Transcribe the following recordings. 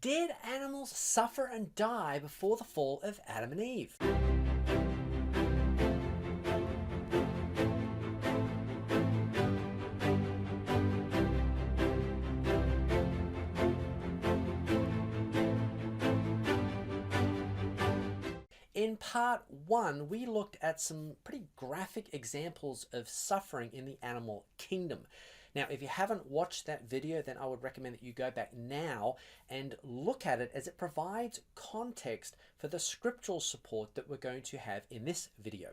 Did animals suffer and die before the fall of Adam and Eve? In part 1, we looked at some pretty graphic examples of suffering in the animal kingdom. Now, if you haven't watched that video, then I would recommend that you go back now and look at it, as it provides context for the scriptural support that we're going to have in this video.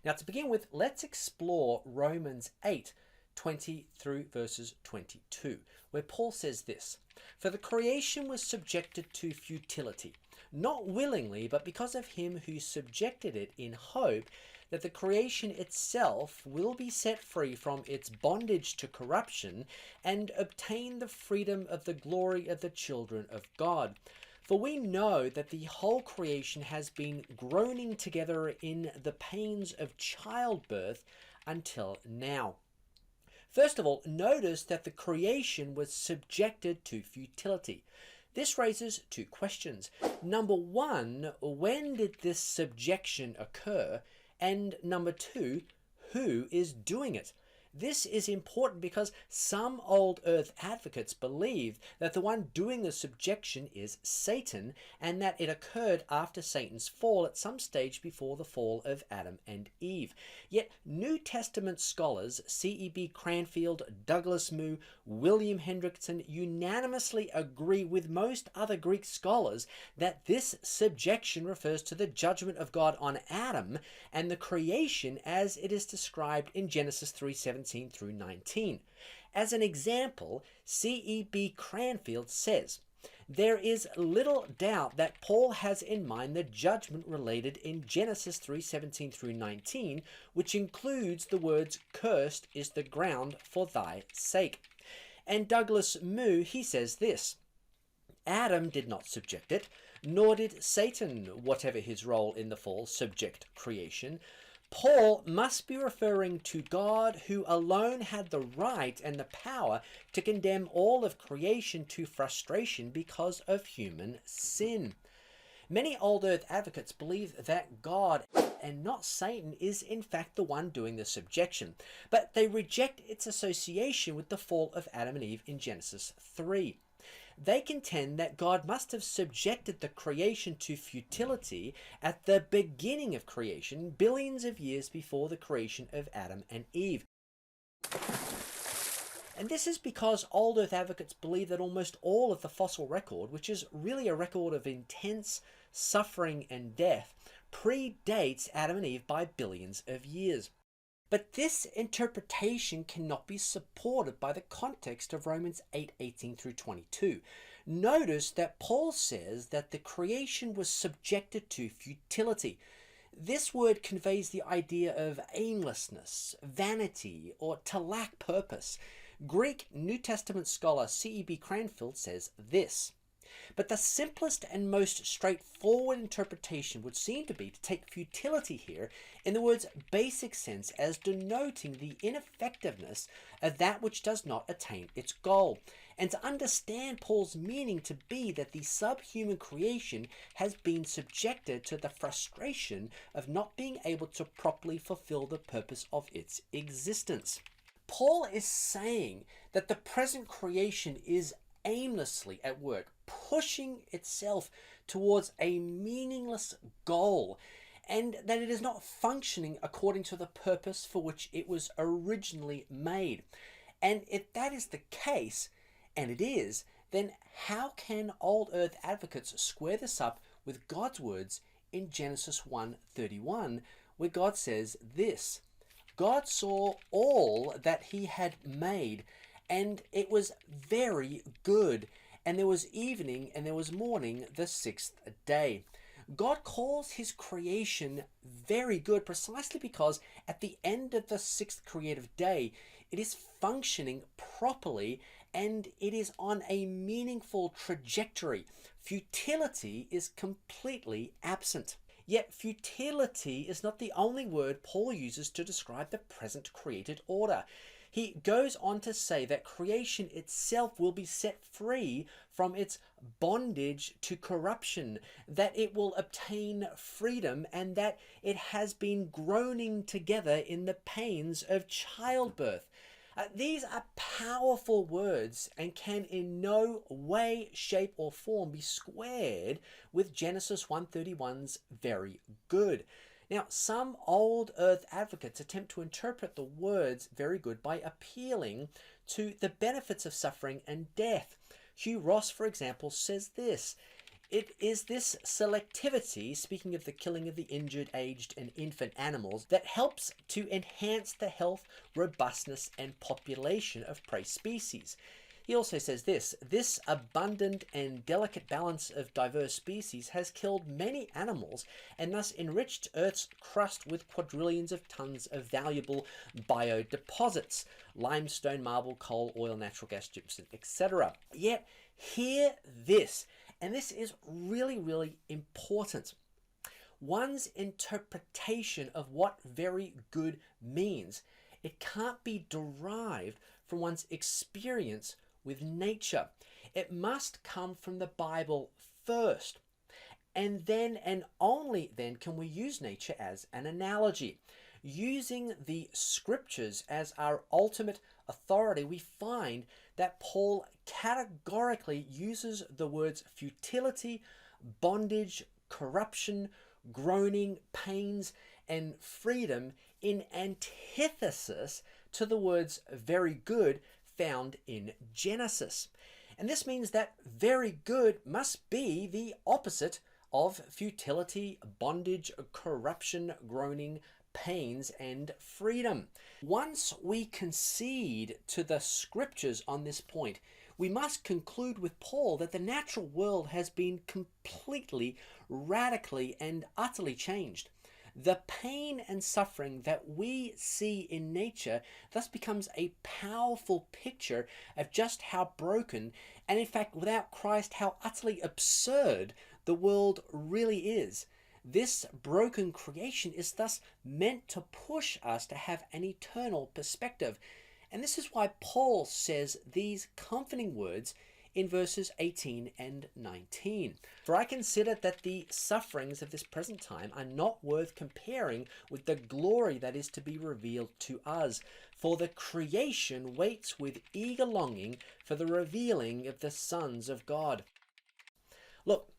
Now, to begin with, let's explore Romans 8:20 through verses 22, where Paul says this: "For the creation was subjected to futility, not willingly, but because of him who subjected it, in hope that the creation itself will be set free from its bondage to corruption and obtain the freedom of the glory of the children of God. For we know that the whole creation has been groaning together in the pains of childbirth until now." First of all, notice that the creation was subjected to futility. This raises two questions. Number one, when did this subjection occur? And number two, who is doing it? This is important because some old earth advocates believe that the one doing the subjection is Satan, and that it occurred after Satan's fall at some stage before the fall of Adam and Eve. Yet New Testament scholars C.E.B. Cranfield, Douglas Moo, William Hendrickson unanimously agree with most other Greek scholars that this subjection refers to the judgment of God on Adam and the creation as it is described in Genesis 3:17 through 19. As an example, C.E.B. Cranfield says, "There is little doubt that Paul has in mind the judgment related in Genesis 3:17 through 19, which includes the words, 'Cursed is the ground for thy sake.'" And Douglas Moo, he says this: "Adam did not subject it, nor did Satan, whatever his role in the fall, subject creation. Paul must be referring to God, who alone had the right and the power to condemn all of creation to frustration because of human sin." Many old earth advocates believe that God and not Satan is in fact the one doing the subjection, but they reject its association with the fall of Adam and Eve in Genesis 3. They contend that God must have subjected the creation to futility at the beginning of creation, billions of years before the creation of Adam and Eve. And this is because old earth advocates believe that almost all of the fossil record, which is really a record of intense suffering and death, predates Adam and Eve by billions of years. But this interpretation cannot be supported by the context of Romans 8:18 through 22. Notice that Paul says that the creation was subjected to futility. This word conveys the idea of aimlessness, vanity, or to lack purpose. Greek New Testament scholar C.E.B. Cranfield says this: "But the simplest and most straightforward interpretation would seem to be to take futility here in the word's basic sense as denoting the ineffectiveness of that which does not attain its goal, and to understand Paul's meaning to be that the subhuman creation has been subjected to the frustration of not being able to properly fulfill the purpose of its existence." Paul is saying that the present creation is aimlessly at work, pushing itself towards a meaningless goal, and that it is not functioning according to the purpose for which it was originally made. And if that is the case, and it is, then how can old earth advocates square this up with God's words in Genesis 1:31, where God says this: "God saw all that he had made, and it was very good. And there was evening and there was morning the sixth day." God calls his creation very good precisely because at the end of the sixth creative day, it is functioning properly and it is on a meaningful trajectory. Futility is completely absent. Yet futility is not the only word Paul uses to describe the present created order. He goes on to say that creation itself will be set free from its bondage to corruption, that it will obtain freedom, and that it has been groaning together in the pains of childbirth. These are powerful words and can in no way, shape, or form be squared with Genesis 1:31's very good. Now, some old earth advocates attempt to interpret the words very good by appealing to the benefits of suffering and death. Hugh Ross, for example, says this: "It is this selectivity, speaking of the killing of the injured, aged, and infant animals, that helps to enhance the health, robustness, and population of prey species." He also says this abundant and delicate balance of diverse species has killed many animals and thus enriched Earth's crust with quadrillions of tons of valuable biodeposits, limestone, marble, coal, oil, natural gas, gypsum, etc. Yet, hear this, and this is really, really important. One's interpretation of what very good means, it can't be derived from one's experience with nature. It must come from the Bible first. And then and only then can we use nature as an analogy. Using the scriptures as our ultimate authority, we find that Paul categorically uses the words futility, bondage, corruption, groaning, pains, and freedom in antithesis to the words very good found in Genesis. And this means that very good must be the opposite of futility, bondage, corruption, groaning, pains, and freedom. Once we concede to the scriptures on this point, we must conclude with Paul that the natural world has been completely, radically, and utterly changed. The pain and suffering that we see in nature thus becomes a powerful picture of just how broken, and in fact without Christ, how utterly absurd the world really is. This broken creation is thus meant to push us to have an eternal perspective. And this is why Paul says these comforting words in verses 18 and 19. "For I consider that the sufferings of this present time are not worth comparing with the glory that is to be revealed to us. For the creation waits with eager longing for the revealing of the sons of God." Look,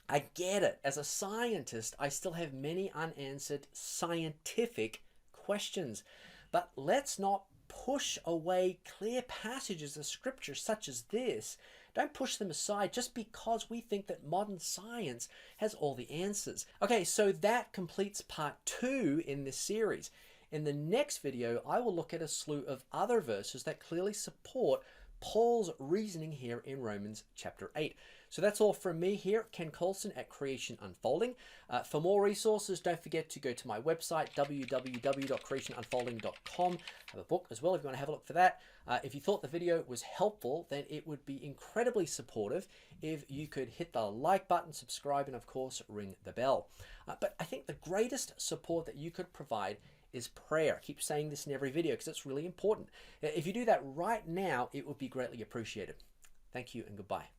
I get it. As a scientist, I still have many unanswered scientific questions. But let's not push away clear passages of scripture such as this. Don't push them aside just because we think that modern science has all the answers. Okay, so that completes part 2 in this series. In the next video, I will look at a slew of other verses that clearly support Paul's reasoning here in Romans chapter 8. So that's all from me here, Ken Coulson at Creation Unfolding. For more resources, don't forget to go to my website, www.creationunfolding.com. I have a book as well if you want to have a look for that. If you thought the video was helpful, then it would be incredibly supportive if you could hit the like button, subscribe, and of course, ring the bell. But I think the greatest support that you could provide is prayer. I keep saying this in every video because it's really important. If you do that right now, it would be greatly appreciated. Thank you and goodbye.